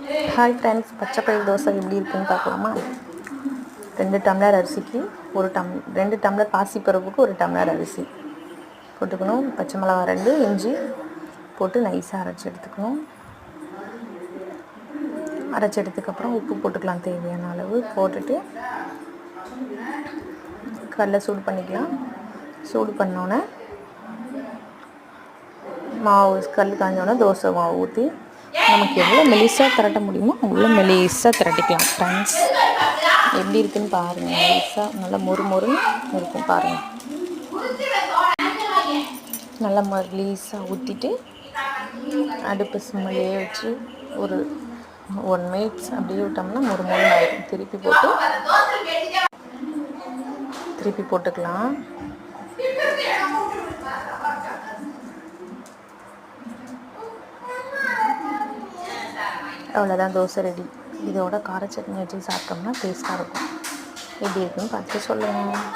Hi friends, பச்சைப்பயிறு தோசை எப்படி இருக்குன்னு பார்க்கலாமா? 2 டம்ளர் அரிசிக்கு 2 டம்ளர் பாசிப்பருப்புக்கு 1 டம்ளர் அரிசி போட்டுக்கணும். பச்சை மிளகா 2, இஞ்சி போட்டு நைஸாக அரைச்சி எடுத்துக்கணும். அரைச்சி எடுத்துக்கப்புறம் உப்பு போட்டுக்கலாம், தேவையான அளவு போட்டுட்டு கல்லை சூடு பண்ணிக்கலாம். சூடு பண்ணோன்னே மாவு கல் காஞ்சோடனே தோசை மாவு ஊற்றி நமக்கு எவ்வளோ மெலிசாக திரட்ட முடியுமோ அவ்வளோ மெலிசாக திரட்டிக்கலாம். ஃப்ரெண்ட்ஸ், எப்படி இருக்குன்னு பாருங்கள். மெலிசாக நல்லா மொறுன்னு இருக்கும் பாருங்கள். நல்லா மெலிசாக ஊற்றிட்டு அடுப்பு சிம்மிலே வச்சு ஒரு 1 மினிட்ஸ் அப்படியே விட்டோம்னா மொறுன்னு ஆகிடும். திருப்பி போட்டுக்கலாம். அவ்வளோதான், தோசை ரெடி. இதோட கார சட்னி வச்சு சாப்பிட்டோம்னா டேஸ்ட்டாக இருக்கும். எப்படி இருக்குன்னு பார்த்து சொல்லுங்கள்.